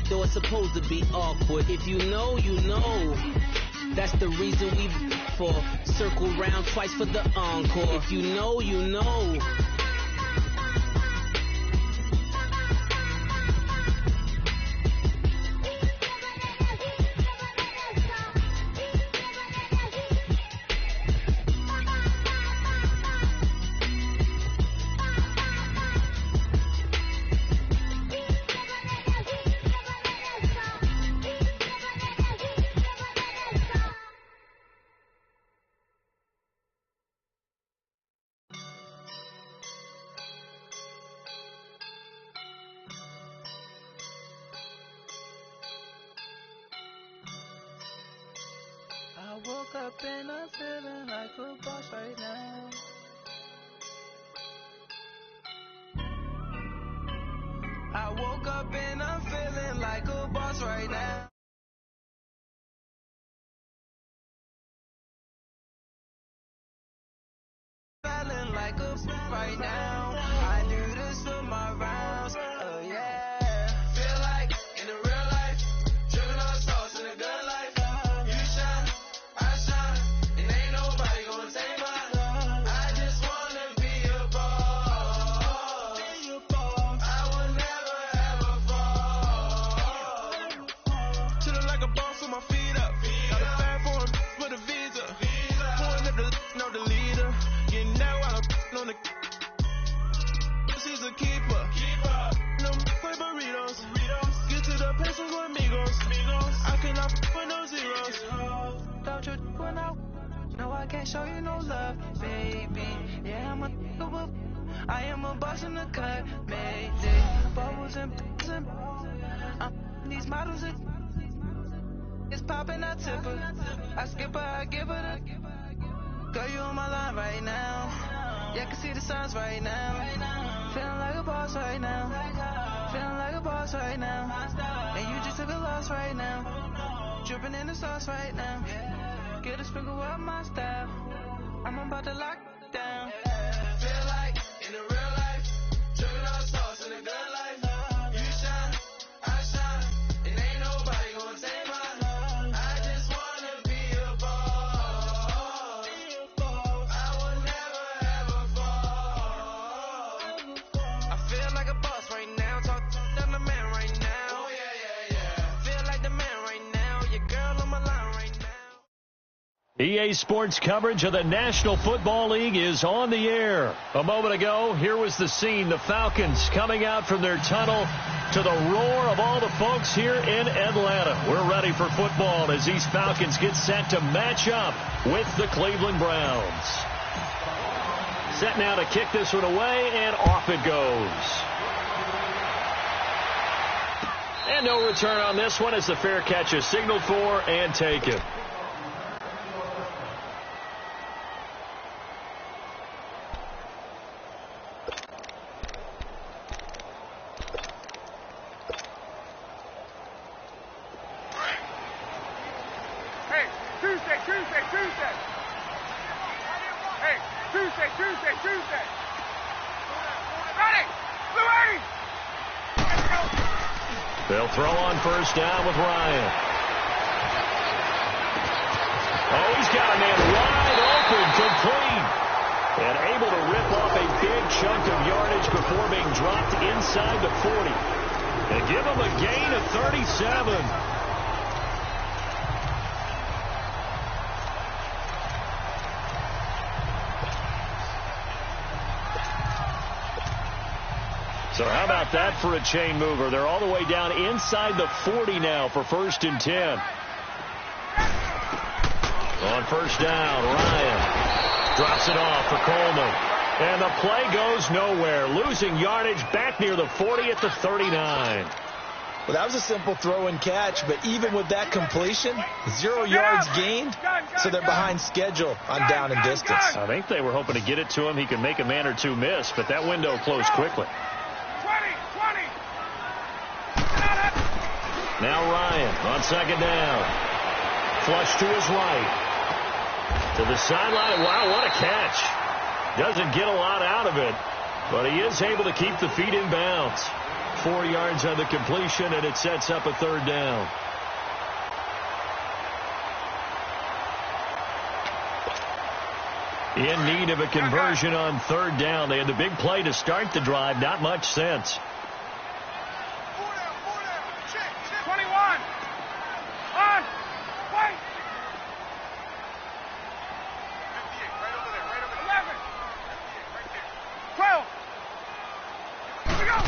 though it's supposed to be awkward. If you know, you know. That's the reason we for circle round twice for the encore. If you know, you know. I woke up and I'm feeling like a boss right now. I woke up and I'm feeling like a boss right now. Feeling like a boss right now. I do this for my rounds. Oh yeah. Feel like in the real life, dripping on sauce in a good life. You shine, I shine, and ain't nobody gonna take mine. I just wanna be a boss. I will never ever fall. Chillin' like a boss with my feet up. Got a fat for a visa. Pulling up know the leader. Getting that while I'm on the. She's a keeper. No play burritos. Get to the pesos with amigos. I cannot with no zeros. Don't you when no, I can't show you no love, baby. Yeah, I am a boss in the cut, baby. Bubbles and these models are. It's poppin', I tip her. I skip her, I give her the. Girl, you on my line right now. Yeah, I can see the signs right now. Feeling like a boss right now. Feeling like a boss right now. And you just took a loss right now. Dripping in the sauce right now. Get a sprinkle up my style. I'm about to lock down. Feel like in the real life, dripping on sauce in a good life. You shine, I shine, and ain't nobody gonna take mine. I just wanna be a boss. I will never ever fall. I feel like a boss right now. Talk to the man right now. Oh yeah. Feel like the man right now. Your girl on my line right now. EA Sports coverage of the National Football League is on the air. A moment ago, here was the scene. The Falcons coming out from their tunnel to the roar of all the folks here in Atlanta. We're ready for football as these Falcons get set to match up with the Cleveland Browns. Set now to kick this one away, and off it goes. And no return on this one as the fair catch is signaled for and taken. Tuesday. Ready! Blue 80! Let's go! They'll throw on first down with Ryan. Oh, he's got a man wide open, complete. And able to rip off a big chunk of yardage before being dropped inside the 40. And give him a gain of 37. So how about that for a chain mover? They're all the way down inside the 40 now for 1st and 10. On first down, Ryan drops it off for Coleman. And the play goes nowhere. Losing yardage back near the 40 at the 39. Well, that was a simple throw and catch, but even with that completion, 0 yards gained, so they're behind schedule on down and distance. I think they were hoping to get it to him. He could make a man or two miss, but that window closed quickly. 20. Now Ryan on second down. Flush to his right. To the sideline. Wow, what a catch. Doesn't get a lot out of it, but he is able to keep the feet in bounds. 4 yards on the completion, and it sets up a 3rd down. In need of a conversion on 3rd down. They had the big play to start the drive. Not much sense. 21. On. Wait. 11. 12. Here we go.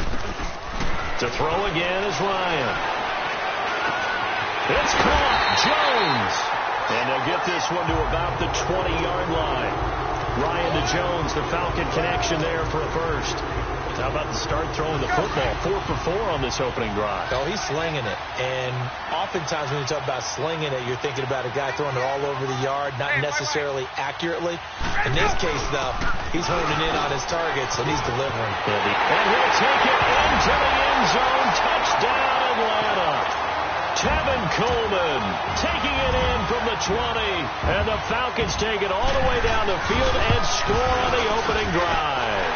To throw again is Ryan. It's caught. Jones. And they'll get this one to about the 20-yard line. Ryan to Jones, the Falcon connection there for a first. How about the start throwing the football? 4 for 4 on this opening drive. Oh, he's slinging it. And oftentimes when you talk about slinging it, you're thinking about a guy throwing it all over the yard, not necessarily accurately. In this case, though, he's honing in on his targets, and he's delivering. And he'll take it into the end zone. Touchdown, Atlanta. Tevin Coleman taking it in from the 20. And the Falcons take it all the way down the field and score on the opening drive.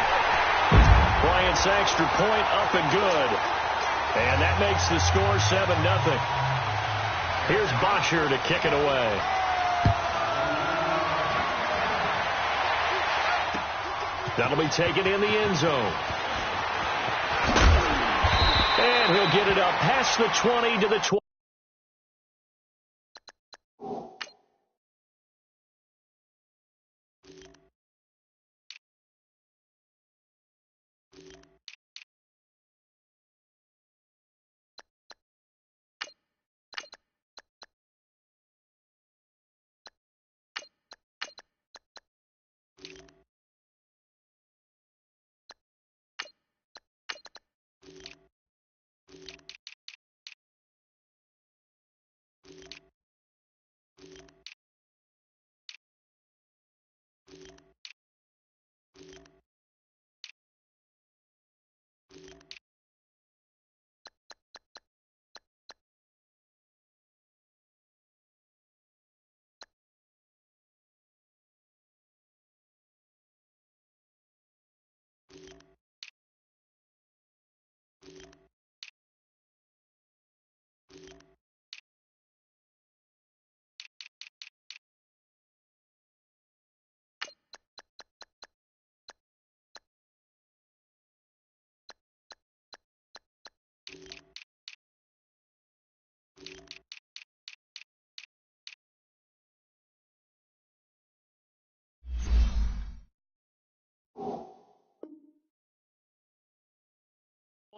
Bryant's extra point up and good. And that makes the score 7-0. Here's Bosher to kick it away. That'll be taken in the end zone. And he'll get it up past the 20 to the 20.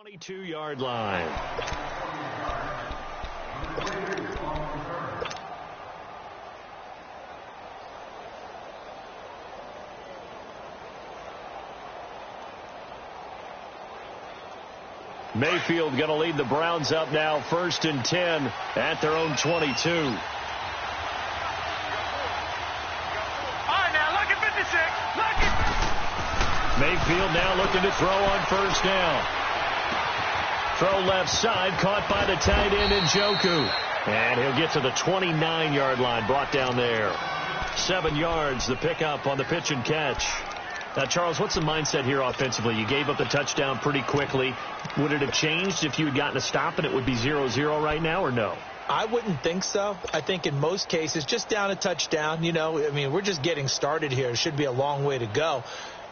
22-yard line. Mayfield going to lead the Browns up now, 1st and 10 at their own 22. All right, now look at 56. Look at. Mayfield now looking to throw on 1st down. Throw left side, caught by the tight end Njoku. And he'll get to the 29-yard line, brought down there. 7 yards, the pickup on the pitch and catch. Now, Charles, what's the mindset here offensively? You gave up the touchdown pretty quickly. Would it have changed if you had gotten a stop and it would be 0-0 right now, or no? I wouldn't think so. I think in most cases, just down a touchdown, we're just getting started here. It should be a long way to go.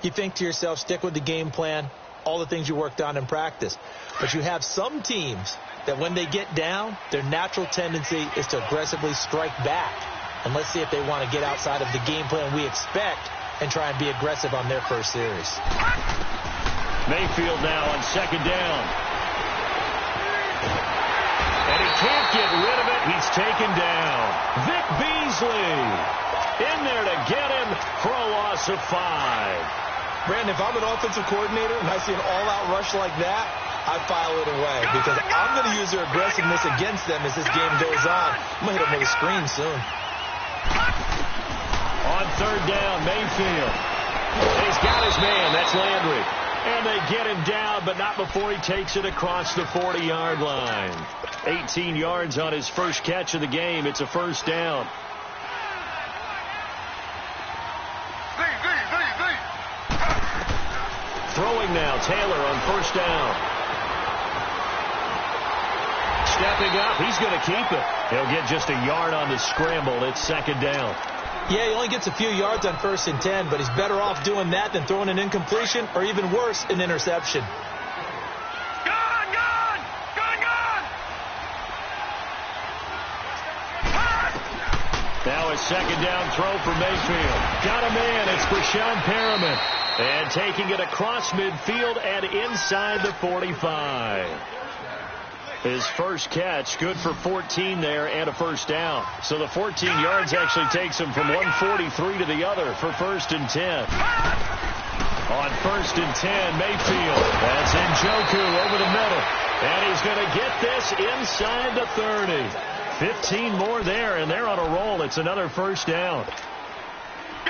You think to yourself, stick with the game plan, all the things you worked on in practice. But you have some teams that when they get down, their natural tendency is to aggressively strike back. And let's see if they want to get outside of the game plan we expect and try and be aggressive on their first series. Mayfield now on 2nd down. And he can't get rid of it. He's taken down. Vic Beasley in there to get him for a loss of 5. Brandon, if I'm an offensive coordinator and I see an all-out rush like that, I file it away because I'm going to use their aggressiveness against them as this game goes on. I'm going to hit them with a screen soon. On 3rd down, Mayfield. And he's got his man. That's Landry. And they get him down, but not before he takes it across the 40-yard line. 18 yards on his first catch of the game. It's a 1st down. Throwing now, Taylor on 1st down. stepping up. He's going to keep it. He'll get just a yard on the scramble. It's second down. Yeah, he only gets a few yards on 1st and 10, but he's better off doing that than throwing an incompletion or even worse, an interception. Now a second down throw for Mayfield. Got a man. It's Brashon Perriman. And taking it across midfield and inside the 45. His first catch, good for 14 there and a first down. So the 14 yards actually takes him from 143 to the other for 1st and 10. On 1st and 10, Mayfield. That's Njoku over the middle. And he's going to get this inside the 30. 15 more there, and they're on a roll. It's another first down.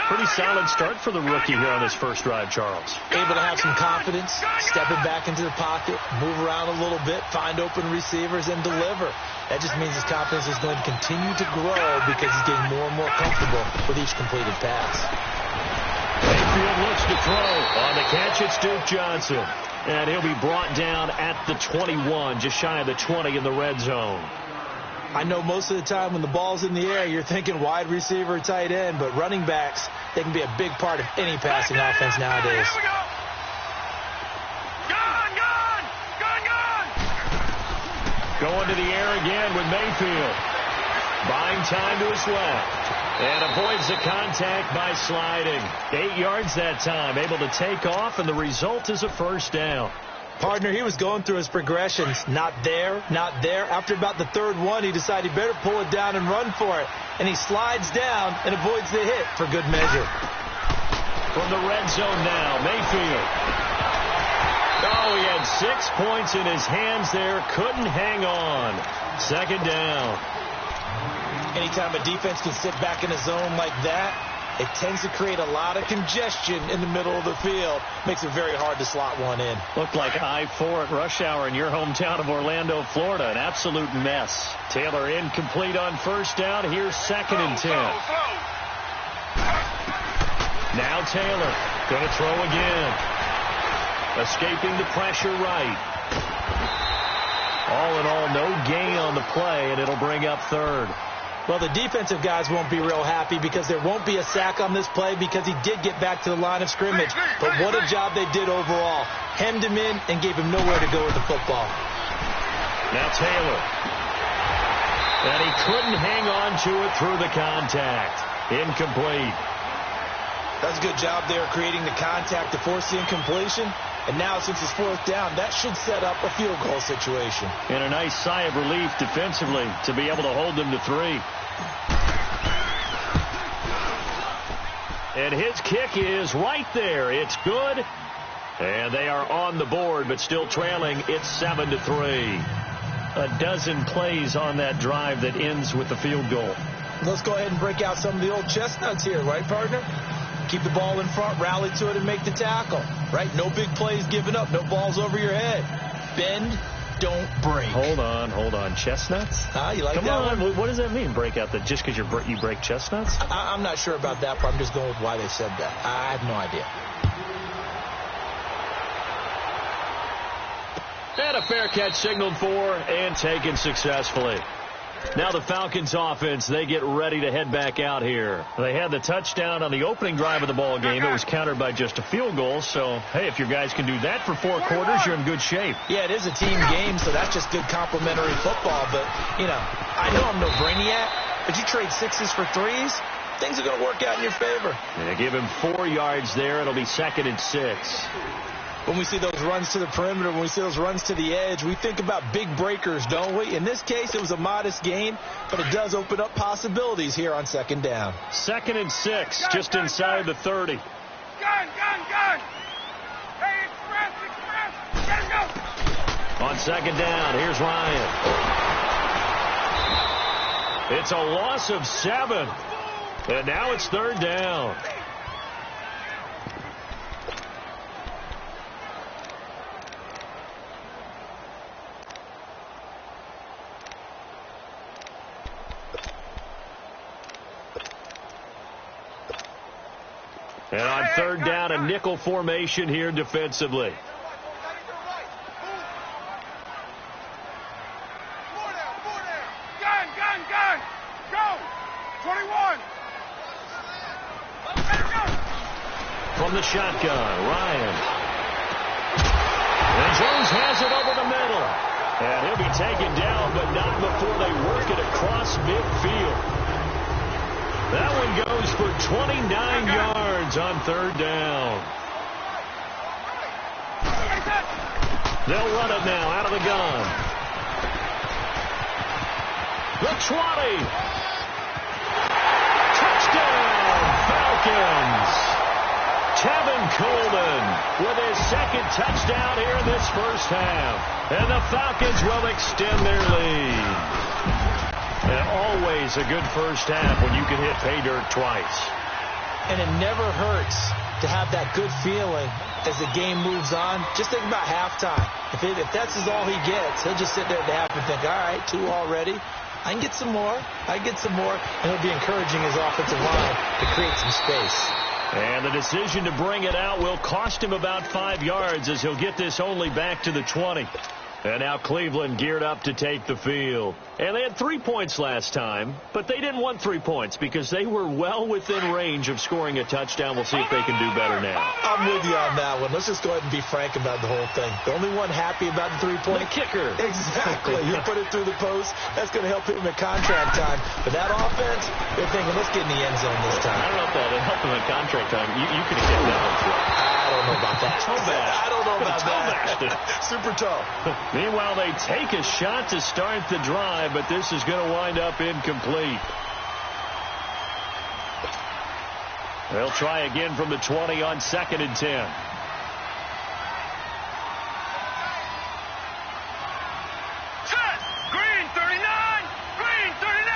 Pretty solid start for the rookie here on his first drive, Charles. Able to have some confidence, stepping back into the pocket, move around a little bit, find open receivers, and deliver. That just means his confidence is going to continue to grow because he's getting more and more comfortable with each completed pass. Mayfield looks to throw. On the catch, it's Duke Johnson. And he'll be brought down at the 21, just shy of the 20 in the red zone. I know most of the time when the ball's in the air, you're thinking wide receiver, tight end, but running backs, they can be a big part of any passing offense nowadays. Going to the air again with Mayfield. Buying time to his left. And avoids the contact by sliding. 8 yards that time, able to take off, and the result is a first down. Partner, he was going through his progressions. Not there, not there. After about the third one, he decided he better pull it down and run for it. And he slides down and avoids the hit for good measure. From the red zone now, Mayfield. Oh, he had 6 points in his hands there. Couldn't hang on. Second down. Anytime a defense can sit back in a zone like that, it tends to create a lot of congestion in the middle of the field. Makes it very hard to slot one in. Looked like I-4 at rush hour in your hometown of Orlando, Florida. An absolute mess. Taylor incomplete on first down. Here's 2nd and 10. Now Taylor going to throw again. Escaping the pressure right. All in all, no gain on the play, and it'll bring up 3rd. Well, the defensive guys won't be real happy because there won't be a sack on this play because he did get back to the line of scrimmage. But what a job they did overall. Hemmed him in and gave him nowhere to go with the football. Now Taylor. And he couldn't hang on to it through the contact. Incomplete. That's a good job there creating the contact to force the incompletion. And now, since it's 4th down, that should set up a field goal situation. And a nice sigh of relief defensively to be able to hold them to 3. And his kick is right there. It's good. And they are on the board, but still trailing. It's 7-3. A dozen plays on that drive that ends with the field goal. Let's go ahead and break out some of the old chestnuts here, right, partner? Keep the ball in front, rally to it, and make the tackle. Right? No big plays given up. No balls over your head. Bend, don't break. Hold on. Chestnuts? You like Come that on. one? What does that mean, break out? That just because you break chestnuts? I'm not sure about that, but I'm just going with why they said that. I have no idea. And a fair catch signaled for and taken successfully. Now the Falcons offense, they get ready to head back out here. They had the touchdown on the opening drive of the ball game. It was countered by just a field goal. So, hey, if your guys can do that for 4 quarters, you're in good shape. Yeah, it is a team game, so that's just good complimentary football. But, I know I'm no brainiac, but you trade 6s for 3s, things are going to work out in your favor. Yeah, give him 4 yards there. It'll be 2nd and 6. When we see those runs to the perimeter, when we see those runs to the edge, we think about big breakers, don't we? In this case, it was a modest gain, but it does open up possibilities here on 2nd down. 2nd and 6, just inside the 30. Gun! Hey, express! Let's go! On 2nd down, here's Ryan. It's a loss of 7. And now it's 3rd down. And on 3rd down, a nickel formation here defensively. 21. From the shotgun, Ryan. And Jones has it over the middle. And he'll be taken down, but not before they work it across midfield. That one goes for 29 yards on third down. They'll run it now out of the gun. The 20. Touchdown, Falcons. Tevin Coleman with his second touchdown here in this first half. And the Falcons will extend their lead. And always a good first half when you can hit pay dirt twice. And it never hurts to have that good feeling as the game moves on. Just think about halftime. If that's all he gets, he'll just sit there at the half and think, all right, 2 already. I can get some more. And he'll be encouraging his offensive line to create some space. And the decision to bring it out will cost him about 5 yards as he'll get this only back to the 20. And now Cleveland geared up to take the field. And they had 3 points last time, but they didn't want 3 points because they were well within range of scoring a touchdown. We'll see if they can do better now. I'm with you on that one. Let's just go ahead and be frank about the whole thing. The only one happy about the 3-point? The kicker. Exactly. You put it through the post. That's going to help him at contract time. But that offense, they're thinking, let's get in the end zone this time. I don't know if that would help him at contract time. You could have kept that one. I don't know about that. I don't know about that. Super tough. Meanwhile, they take a shot to start the drive, but this is going to wind up incomplete. They'll try again from the 20 on 2nd and 10. Green 39. Green 39.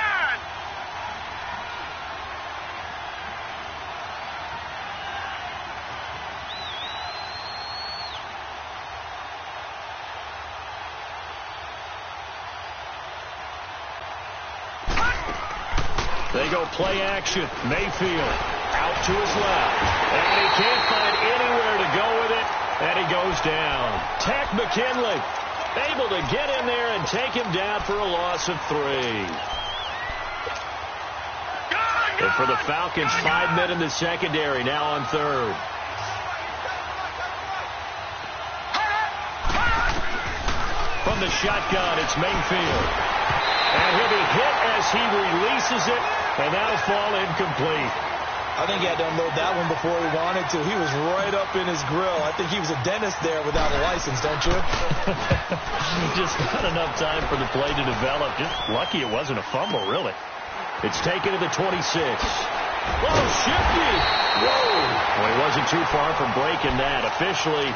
They go play action. Mayfield out to his left. And he can't find anywhere to go with it. And he goes down. Tack McKinley able to get in there and take him down for a loss of 3. And for the Falcons, 5 men in the secondary now on 3rd. From the shotgun, it's Mayfield. And he'll be hit as he releases it. And that'll fall incomplete. I think he had to unload that one before he wanted to. He was right up in his grill. I think he was a dentist there without a license, don't you? Just not enough time for the play to develop. Just lucky it wasn't a fumble, really. It's taken to the 26. Whoa, shifty. Whoa. Well, he wasn't too far from breaking that. Officially,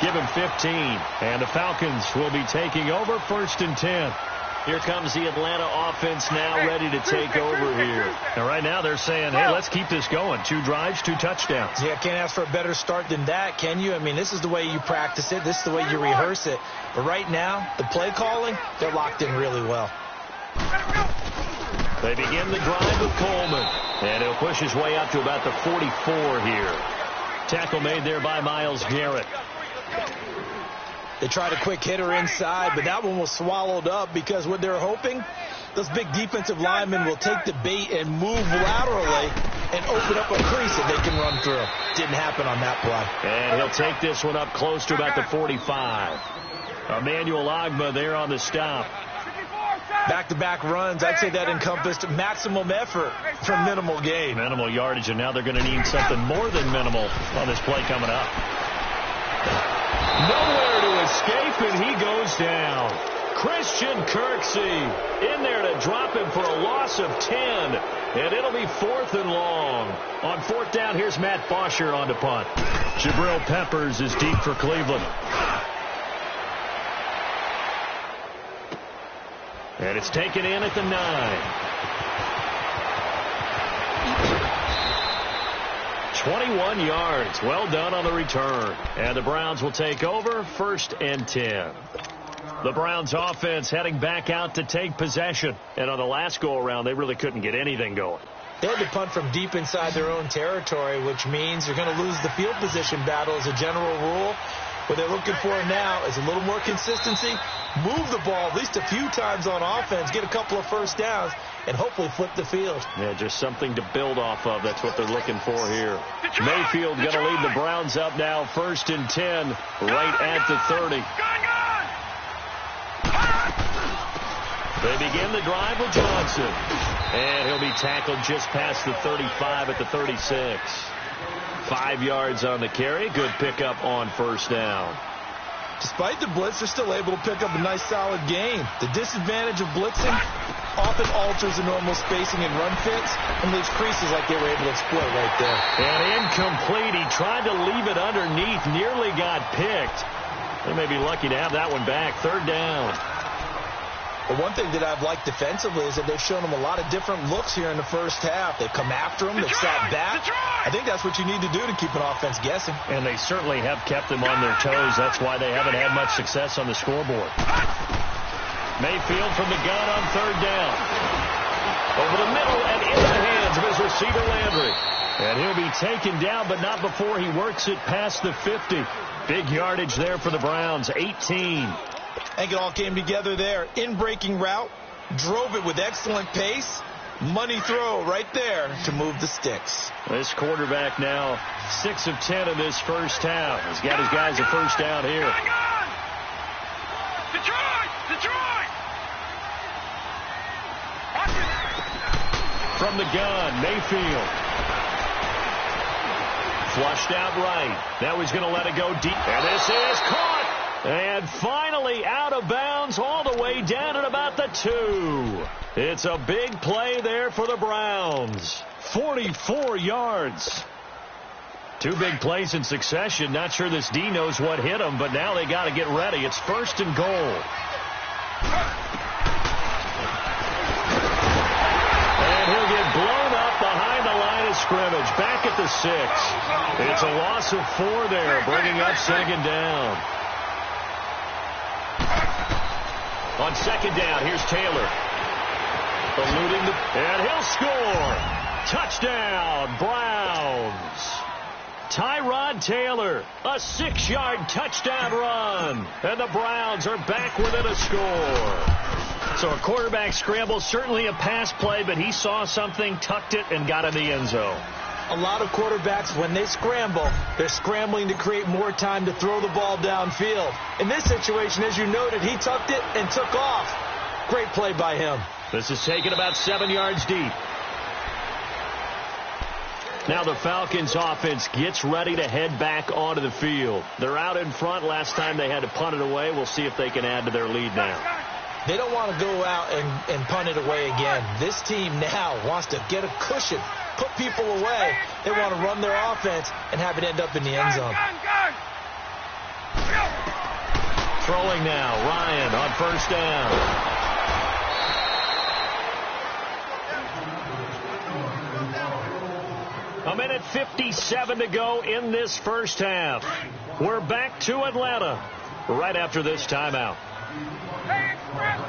give him 15. And the Falcons will be taking over 1st and 10. Here comes the Atlanta offense now ready to take over here. And right now they're saying, hey, let's keep this going. 2 drives, 2 touchdowns. Yeah, can't ask for a better start than that, can you? I mean, this is the way you practice it. This is the way you rehearse it. But right now, the play calling, they're locked in really well. They begin the drive with Coleman. And he'll push his way up to about the 44 here. Tackle made there by Myles Garrett. They tried a quick hitter inside, but that one was swallowed up because what they're hoping, those big defensive linemen will take the bait and move laterally and open up a crease that they can run through. Didn't happen on that play. And he'll take this one up close to about the 45. Emmanuel Ogbah there on the stop. Back-to-back runs, I'd say that encompassed maximum effort for minimal gain. Minimal yardage, and now they're going to need something more than minimal on this play coming up. Nowhere to escape, and he goes down. Christian Kirksey in there to drop him for a loss of 10. And it'll be 4th and long. On 4th down, here's Matt Bosher on to punt. Jabril Peppers is deep for Cleveland. And it's taken in at the 9. 21 yards. Well done on the return. And the Browns will take over 1st and 10. The Browns offense heading back out to take possession. And on the last go-around, they really couldn't get anything going. They had to punt from deep inside their own territory, which means you're going to lose the field position battle as a general rule. What they're looking for now is a little more consistency, move the ball at least a few times on offense, get a couple of first downs, and hopefully flip the field. Yeah, just something to build off of. That's what they're looking for here. Mayfield going to lead the Browns up now, 1st and 10, right at the 30. They begin the drive with Johnson. And he'll be tackled just past the 35 at the 36. 5 yards on the carry. Good pickup on first down. Despite the blitz, they're still able to pick up a nice, solid gain. The disadvantage of blitzing often alters the normal spacing and run fits and leaves creases like they were able to exploit right there. And incomplete. He tried to leave it underneath. Nearly got picked. They may be lucky to have that one back. 3rd down. But one thing that I've liked defensively is that they've shown them a lot of different looks here in the first half. They've come after them. They've sat back. I think that's what you need to do to keep an offense guessing. And they certainly have kept them on their toes. That's why they haven't had much success on the scoreboard. Mayfield from the gun on 3rd down. Over the middle and in the hands of his receiver Landry. And he'll be taken down, but not before he works it past the 50. Big yardage there for the Browns, 18. I think it all came together there. In-breaking route, drove it with excellent pace. Money throw right there to move the sticks. This quarterback now 6 of 10 in this first half. He's got his guys a first down here. Detroit! From the gun, Mayfield. Flushed out right. Now he's going to let it go deep. And this is caught. And finally out of bounds all the way down at about the 2. It's a big play there for the Browns. 44 yards. 2 big plays in succession. Not sure this D knows what hit him, but now they got to get ready. It's 1st and goal. And he'll get blown up behind the line of scrimmage. Back at the 6. It's a loss of 4 there, bringing up 2nd down. On 2nd down, here's Taylor. Eluding and he'll score. Touchdown, Browns. Tyrod Taylor, a 6-yard touchdown run. And the Browns are back within a score. So a quarterback scramble, certainly a pass play, but he saw something, tucked it, and got in the end zone. A lot of quarterbacks, when they scramble, they're scrambling to create more time to throw the ball downfield. In this situation, as you noted, he tucked it and took off. Great play by him. This is taken about 7 yards deep. Now the Falcons offense gets ready to head back onto the field. They're out in front. Last time they had to punt it away. We'll see if they can add to their lead now. They don't want to go out and punt it away again. This team now wants to get a cushion, put people away. They want to run their offense and have it end up in the end zone. Throwing now, Ryan on 1st down. A minute 57 to go in this first half. We're back to Atlanta right after this timeout. Hey, express!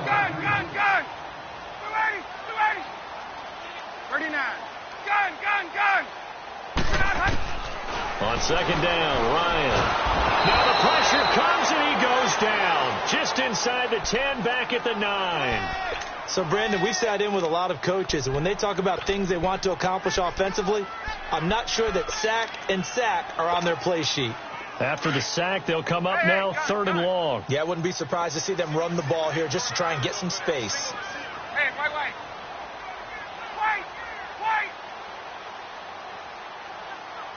Gun! 280! 39! Gun! On 2nd down, Ryan. Now the pressure comes and he goes down. Just inside the 10, back at the 9. So, Brandon, we sat in with a lot of coaches, and when they talk about things they want to accomplish offensively, I'm not sure that sack and sack are on their play sheet. After the sack, they'll come up now 3rd and long. Yeah, I wouldn't be surprised to see them run the ball here just to try and get some space. Hey, wait.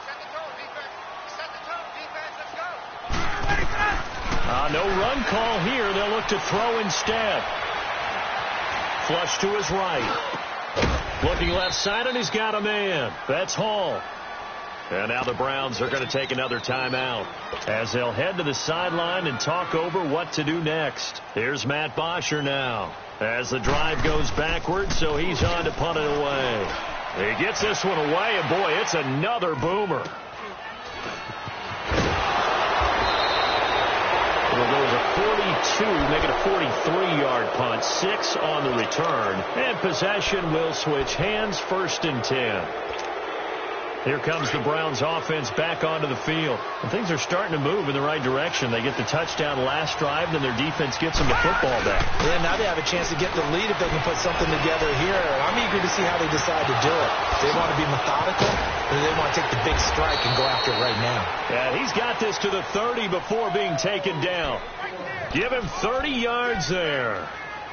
Set the tone, defense. Let's go. No run call here. They'll look to throw instead. Flush to his right. Looking left side, and he's got a man. That's Hall. And now the Browns are going to take another timeout as they'll head to the sideline and talk over what to do next. Here's Matt Bosher now as the drive goes backwards, so he's on to punt it away. He gets this one away, and boy, it's another boomer. Well, there was a 42, make it a 43-yard punt, 6 on the return, and possession will switch hands, 1st and 10. Here comes the Browns offense back onto the field. And things are starting to move in the right direction. They get the touchdown last drive, then their defense gets them the football back. Yeah, now they have a chance to get the lead if they can put something together here. I'm eager to see how they decide to do it. They want to be methodical, or they want to take the big strike and go after it right now. Yeah, he's got this to the 30 before being taken down. Give him 30 yards there.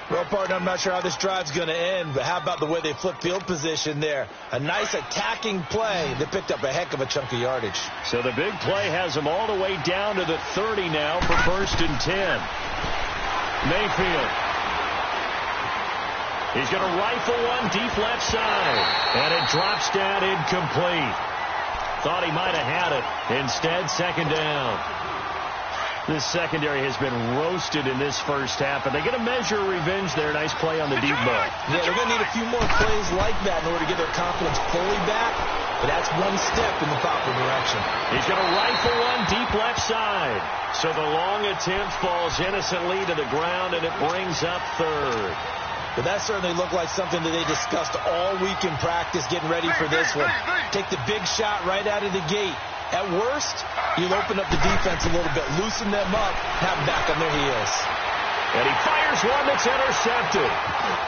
Well, partner, I'm not sure how this drive's going to end, but how about the way they flip field position there? A nice attacking play that picked up a heck of a chunk of yardage. So the big play has them all the way down to the 30 now for 1st and 10. Mayfield. He's going to rifle one deep left side, and it drops down incomplete. Thought he might have had it. Instead, 2nd down. This secondary has been roasted in this first half, and they get a measure of revenge there. Nice play on the deep ball. Yeah, they're going to need a few more plays like that in order to get their confidence fully back, but that's one step in the proper direction. He's going to rifle one deep left side. So the long attempt falls innocently to the ground, and it brings up 3rd. But that certainly looked like something that they discussed all week in practice, getting ready for this one. Take the big shot right out of the gate. At worst, you'll open up the defense a little bit, loosen them up, have them back on their heels. And he fires one that's intercepted.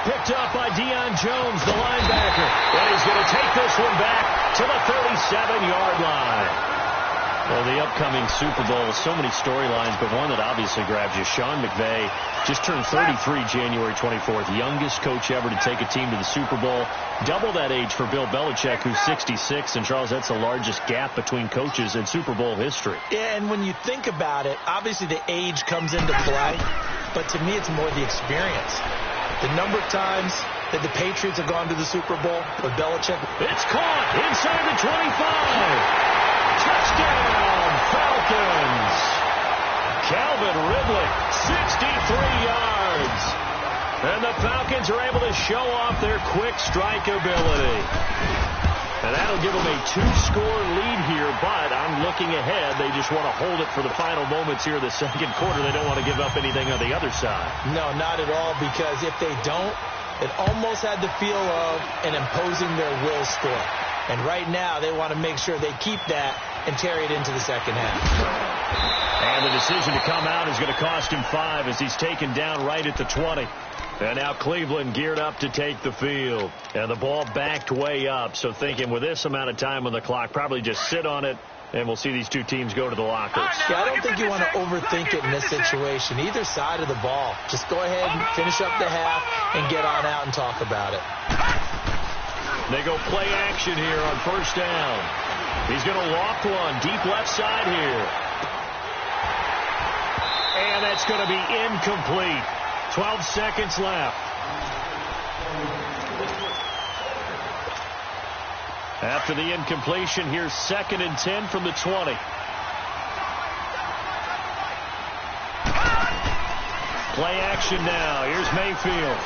Picked up by Deion Jones, the linebacker. And he's going to take this one back to the 37-yard line. Well, the upcoming Super Bowl, so many storylines, but one that obviously grabs you. Sean McVay just turned 33 January 24th, youngest coach ever to take a team to the Super Bowl. Double that age for Bill Belichick, who's 66. And, Charles, that's the largest gap between coaches in Super Bowl history. Yeah, and when you think about it, obviously the age comes into play. But to me, it's more the experience. The number of times that the Patriots have gone to the Super Bowl with Belichick. It's caught inside the 25. Touchdown, Falcons. Calvin Ridley, 63 yards. And the Falcons are able to show off their quick strike ability. And that'll give them a 2-score lead here, but I'm looking ahead. They just want to hold it for the final moments here in the 2nd quarter. They don't want to give up anything on the other side. No, not at all, because if they don't, it almost had the feel of an imposing their will score. And right now, they want to make sure they keep that and carry it into the 2nd half. And the decision to come out is going to cost him 5 as he's taken down right at the 20. And now Cleveland geared up to take the field. And the ball backed way up. So thinking with this amount of time on the clock, probably just sit on it, and we'll see these two teams go to the lockers. Yeah, I don't think you want to overthink it in this situation. Either side of the ball. Just go ahead and finish up the half and get on out and talk about it. They go play action here on 1st down. He's going to loft one deep left side here. And that's going to be incomplete. 12 seconds left. After the incompletion, here's 2nd and 10 from the 20. Play action now. Here's Mayfield.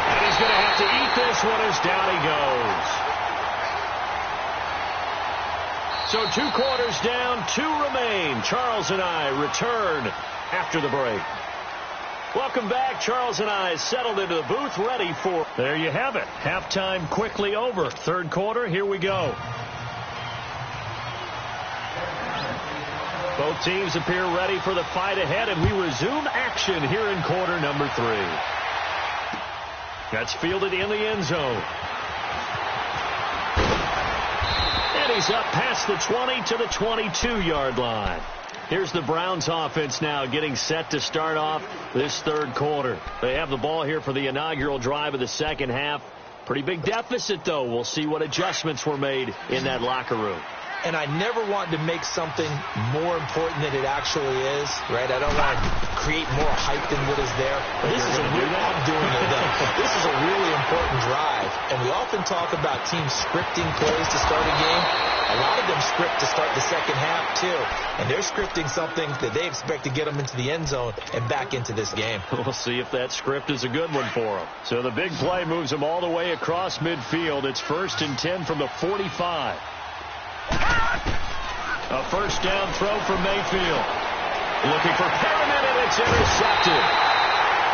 And he's going to have to eat this one as down he goes. So 2 quarters down, 2 remain. Charles and I return after the break. Welcome back. Charles and I settled into the booth, ready for... There you have it. Halftime quickly over. 3rd quarter, here we go. Both teams appear ready for the fight ahead, and we resume action here in quarter number 3. That's fielded in the end zone. And he's up past the 20 to the 22-yard line. Here's the Browns offense now getting set to start off this 3rd quarter. They have the ball here for the inaugural drive of the 2nd half. Pretty big deficit, though. We'll see what adjustments were made in that locker room. And I never want to make something more important than it actually is, right? I don't want to create more hype than what is there. This is I'm doing it, though. This is a really important drive. And we often talk about teams scripting plays to start a game. A lot of them script to start the 2nd half, too. And they're scripting something that they expect to get them into the end zone and back into this game. We'll see if that script is a good one for them. So the big play moves them all the way across midfield. It's 1st and 10 from the 45. A 1st down throw from Mayfield. Looking for Perriman, and it's intercepted.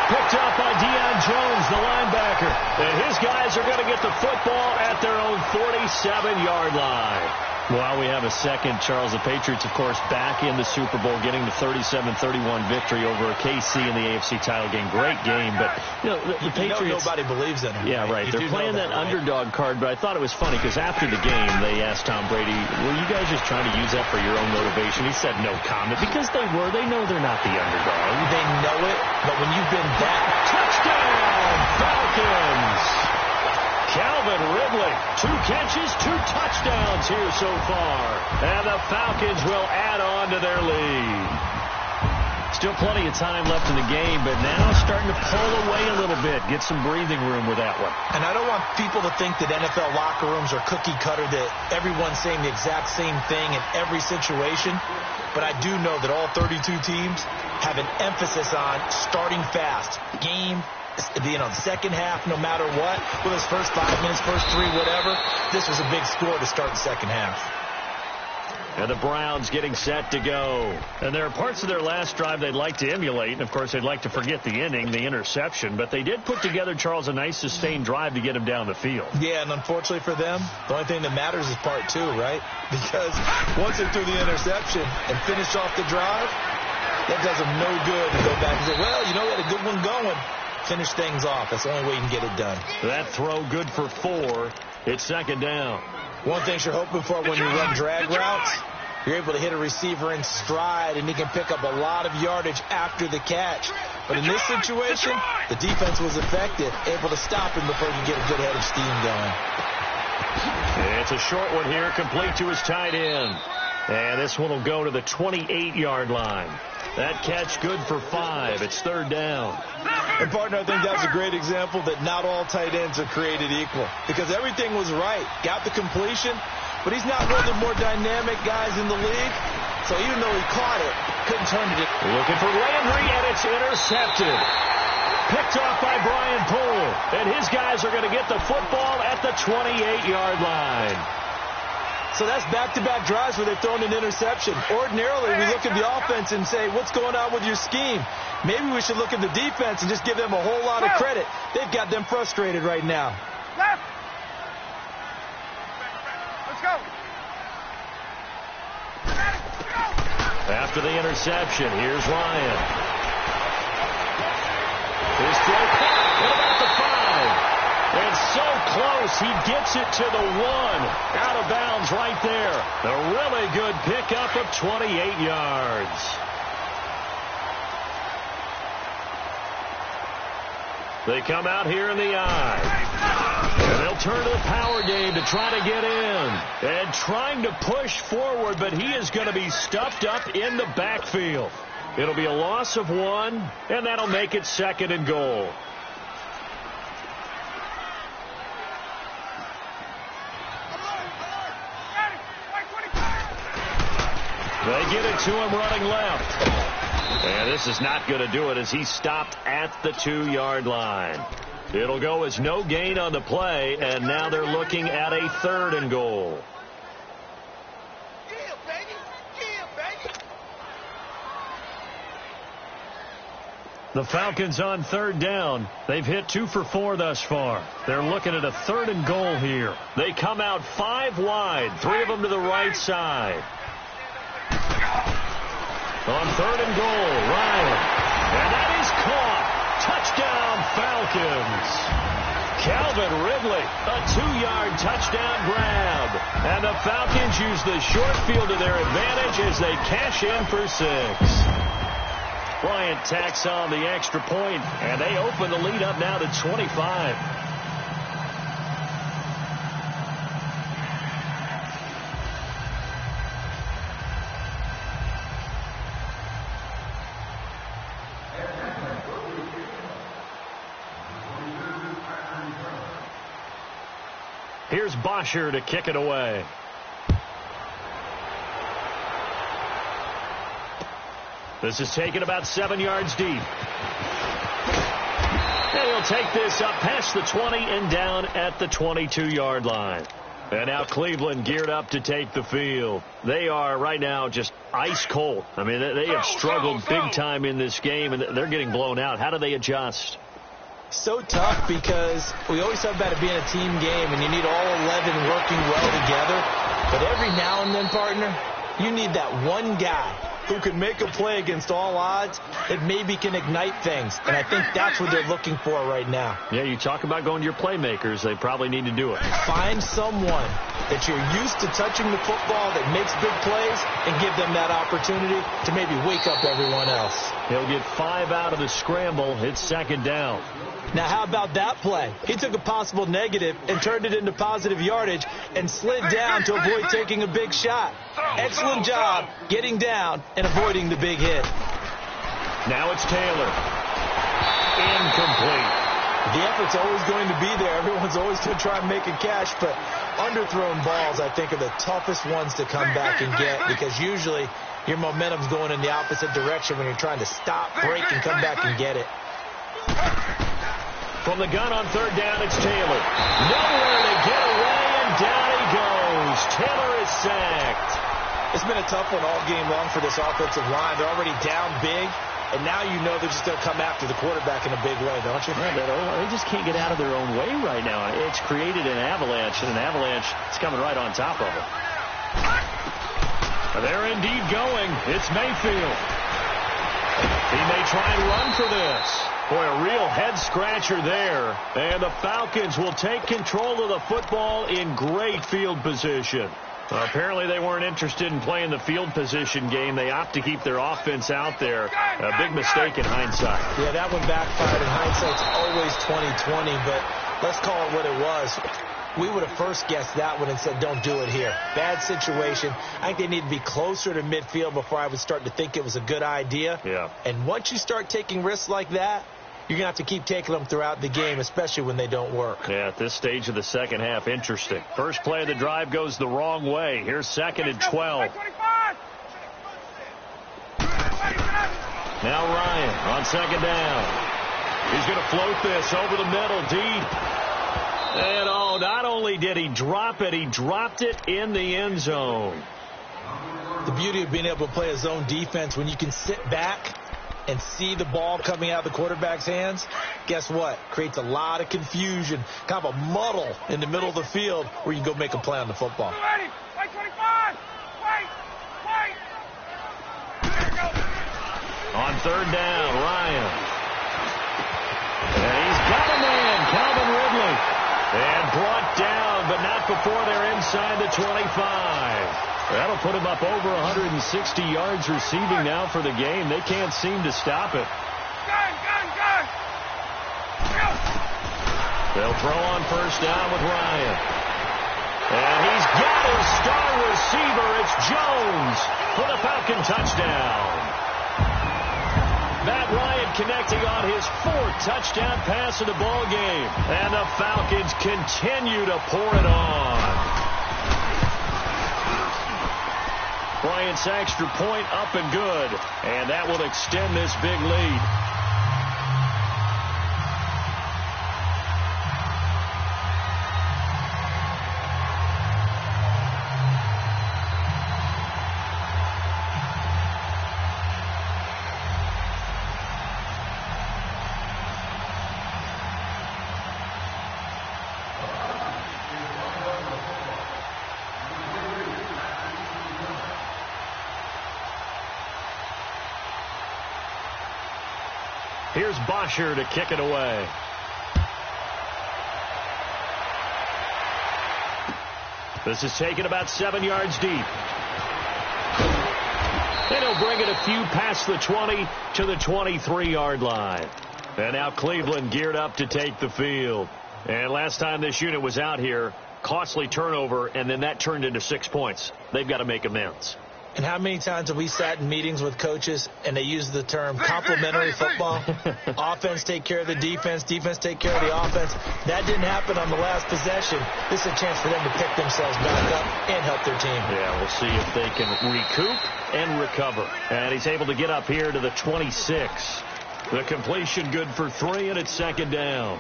Picked up by Deion Jones, the linebacker. And his guys are going to get the football at their own 47-yard line. While we have a second, Charles, the Patriots, of course, back in the Super Bowl, getting the 37-31 victory over KC in the AFC title game. Great game, but the Patriots. Nobody believes in them. Yeah, right. They're playing that underdog card, but I thought it was funny because after the game, they asked Tom Brady, "Were you guys just trying to use that for your own motivation?" He said no comment because they were. They know they're not the underdog. They know it, but when you've been that touchdown, Falcons. Calvin Ridley, 2 catches, 2 touchdowns here so far. And the Falcons will add on to their lead. Still plenty of time left in the game, but now starting to pull away a little bit. Get some breathing room with that one. And I don't want people to think that NFL locker rooms are cookie cutter, that everyone's saying the exact same thing in every situation. But I do know that all 32 teams have an emphasis on starting fast. Game, the second half, no matter what, with his first 5 minutes, first 3, whatever, this was a big score to start the second half. And the Browns getting set to go. And there are parts of their last drive they'd like to emulate. And, of course, they'd like to forget the inning, the interception. But they did put together, Charles, a nice sustained drive to get him down the field. Yeah, and unfortunately for them, the only thing that matters is part 2, right? Because once they threw the interception and finished off the drive, that does them no good to go back and say, well, we had a good one going. Finish things off. That's the only way you can get it done. That throw good for 4. It's second down. One thing you're hoping for when you run drag routes, you're able to hit a receiver in stride, and he can pick up a lot of yardage after the catch. But in this situation, the defense was effective, able to stop him before he could get a good head of steam going. It's a short one here, complete to his tight end. And this one will go to the 28-yard line. That catch good for 5. It's third down. And, partner, I think that's a great example that not all tight ends are created equal. Because everything was right. Got the completion, but he's not one of the more dynamic guys in the league. So even though he caught it, couldn't turn it. Looking for Landry, and it's intercepted. Picked off by Brian Poole. And his guys are going to get the football at the 28-yard line. So that's back-to-back drives where they've thrown an interception. Ordinarily, we look at the offense and say, what's going on with your scheme? Maybe we should look at the defense and just give them a whole lot of credit. They've got them frustrated right now. Left. Let's go. After the interception, here's Ryan. His throw caught at about the 5. And so close, he gets it to the 1. Out of bounds right there. A really good pickup of 28 yards. They come out here in the I. And they'll turn to the power game to try to get in. And trying to push forward, but he is going to be stuffed up in the backfield. It'll be a loss of 1, and that'll make it second and goal. They get it to him running left. And this is not going to do it as he stopped at the 2-yard line. It'll go as no gain on the play, and now they're looking at a third and goal. The Falcons on third down. They've hit 2 for 4 thus far. They're looking at a third and goal here. They come out 5 wide, 3 of them to the right side. On third and goal, Ryan. And that is caught. Touchdown, Falcons. Calvin Ridley, a 2-yard touchdown grab. And the Falcons use the short field to their advantage as they cash in for 6. Bryant tacks on the extra point, and they open the lead up now to 25. Here's Bosher to kick it away. This is taken about 7 yards deep. And he'll take this up past the 20 and down at the 22-yard line. And now Cleveland geared up to take the field. They are right now just ice cold. I mean, they have struggled big time in this game, and they're getting blown out. How do they adjust? So tough because we always talk about it being a team game and you need all 11 working well together. But every now and then, partner, you need that one guy who can make a play against all odds that maybe can ignite things. And I think that's what they're looking for right now. Yeah, you talk about going to your playmakers. They probably need to do it. Find someone that you're used to touching the football that makes big plays and give them that opportunity to maybe wake up everyone else. He'll get 5 out of the scramble. It's second down. Now, how about that play? He took a possible negative and turned it into positive yardage and slid down to avoid taking a big shot. Excellent job getting down and avoiding the big hit. Now it's Taylor. Incomplete. The effort's always going to be there. Everyone's always going to try and make a catch, but underthrown balls, I think, are the toughest ones to come back and get because usually your momentum's going in the opposite direction when you're trying to stop, break, and come back and get it. From the gun on third down, it's Taylor. Nowhere to get away, and down he goes. Taylor is sacked. It's been a tough one all game long for this offensive line. They're already down big, and now you know they're just going to come after the quarterback in a big way, don't you? Yeah, they just can't get out of their own way right now. It's created an avalanche, and an avalanche is coming right on top of them. They're indeed going. It's Mayfield. He may try and run for this. Boy, a real head-scratcher there. And the Falcons will take control of the football in great field position. Apparently they weren't interested in playing the field position game. They opt to keep their offense out there. A big mistake in hindsight. Yeah, that one backfired. In hindsight's always 20/20, but let's call it what it was. We would have first guessed that one and said, don't do it here. Bad situation. I think they need to be closer to midfield before I would start to think it was a good idea. Yeah. And once you start taking risks like that, you're going to have to keep taking them throughout the game, especially when they don't work. Yeah, at this stage of the second half, interesting. First play of the drive goes the wrong way. Here's second and 12. Now Ryan on second down. He's going to float this over the middle, deep. And, oh, not only did he drop it, he dropped it in the end zone. The beauty of being able to play a zone defense when you can sit back and see the ball coming out of the quarterback's hands, guess what? Creates a lot of confusion, kind of a muddle in the middle of the field where you can go make a play on the football. On third down, Ryan. And he's got a man, Calvin Ridley. And brought down, but not before they're inside the 25. That'll put him up over 160 yards receiving now for the game. They can't seem to stop it. Gun! They'll throw on first down with Ryan. And he's got his star receiver. It's Jones for the Falcon touchdown. Matt Ryan connecting on his 4th touchdown pass of the ball game. And the Falcons continue to pour it on. Bryant's extra point up and good. And that will extend this big lead. Here's Bosher to kick it away. This is taken about 7 yards deep. And he'll bring it a few past the 20 to the 23-yard line. And now Cleveland geared up to take the field. And last time this unit was out here, costly turnover, and then that turned into 6 points. They've got to make amends. And how many times have we sat in meetings with coaches and they use the term complementary football? Offense take care of the defense, defense take care of the offense. That didn't happen on the last possession. This is a chance for them to pick themselves back up and help their team. Yeah, we'll see if they can recoup and recover. And he's able to get up here to the 26. The completion good for 3, and it's second down.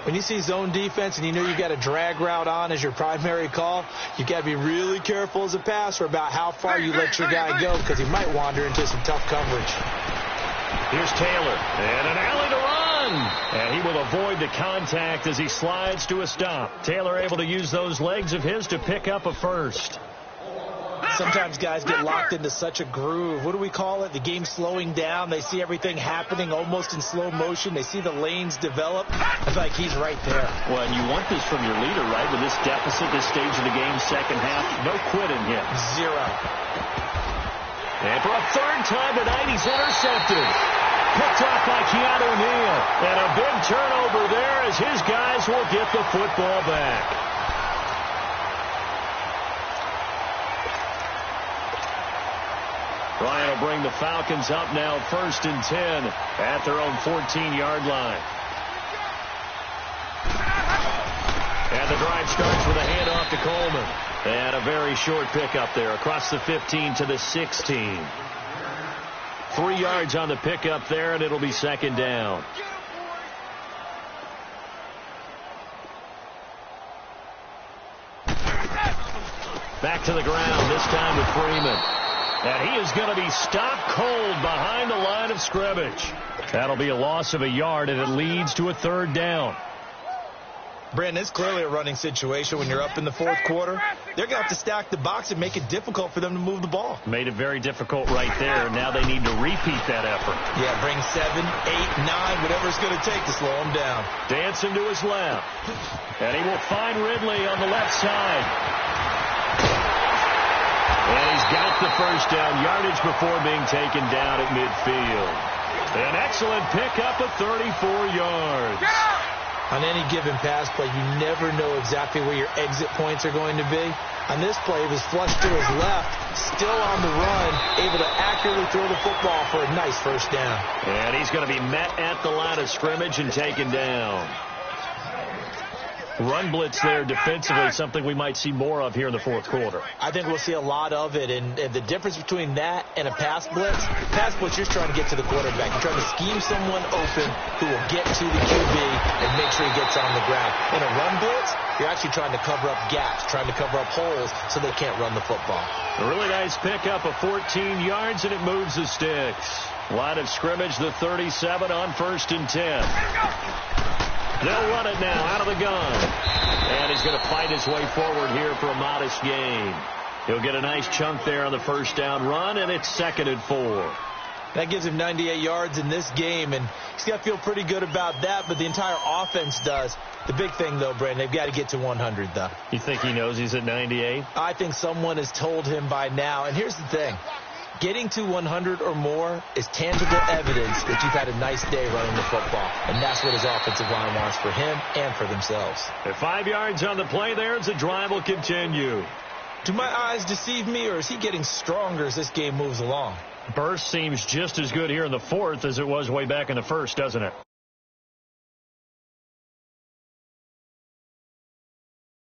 When you see zone defense and you know you got a drag route on as your primary call, you got to be really careful as a passer about how far you let your guy go because he might wander into some tough coverage. Here's Taylor, and an alley to run. And he will avoid the contact as he slides to a stop. Taylor able to use those legs of his to pick up a first. Sometimes guys get locked into such a groove. What do we call it? The game slowing down. They see everything happening almost in slow motion. They see the lanes develop. I feel like he's right there. Well, and you want this from your leader, right? With this deficit, this stage of the game, second half, no quitting him. Zero. And for a third time tonight, he's intercepted. Picked off by Keanu Neal. And a big turnover there as his guys will get the football back. Ryan will bring the Falcons up now 1st and 10 at their own 14-yard line. And the drive starts with a handoff to Coleman. And a very short pickup there across the 15 to the 16. 3 yards on the pickup there, and it'll be second down. Back to the ground, this time with Freeman. And he is going to be stopped cold behind the line of scrimmage. That'll be a loss of a yard, and it leads to a third down. Brandon, it's clearly a running situation when you're up in the fourth quarter. They're going to have to stack the box and make it difficult for them to move the ball. Made it very difficult right there. Now they need to repeat that effort. Yeah, bring 7, 8, 9, whatever it's going to take to slow him down. Dancing to his left. And he will find Ridley on the left side. And he's got the first down yardage before being taken down at midfield. An excellent pickup of 34 yards. On any given pass play, you never know exactly where your exit points are going to be. On this play, he was flushed to his left, still on the run, able to accurately throw the football for a nice first down. And he's going to be met at the line of scrimmage and taken down. Run blitz there defensively, something we might see more of here in the fourth quarter. I think we'll see a lot of it, and the difference between that and a pass blitz, you're trying to get to the quarterback. You're trying to scheme someone open who will get to the QB and make sure he gets on the ground. In a run blitz, you're actually trying to cover up gaps, trying to cover up holes so they can't run the football. A really nice pickup of 14 yards, and it moves the sticks. Line of scrimmage, the 37 on 1st and 10. They'll run it now out of the gun. And he's going to fight his way forward here for a modest gain. He'll get a nice chunk there on the first down run, and it's 2nd and 4. That gives him 98 yards in this game, and he's got to feel pretty good about that, but the entire offense does. The big thing, though, Brandon, they've got to get to 100, though. You think he knows he's at 98? I think someone has told him by now, and here's the thing. Getting to 100 or more is tangible evidence that you've had a nice day running the football. And that's what his offensive line wants for him and for themselves. At 5 yards on the play there as the drive will continue. Do my eyes deceive me, or is he getting stronger as this game moves along? Burst seems just as good here in the fourth as it was way back in the first, doesn't it?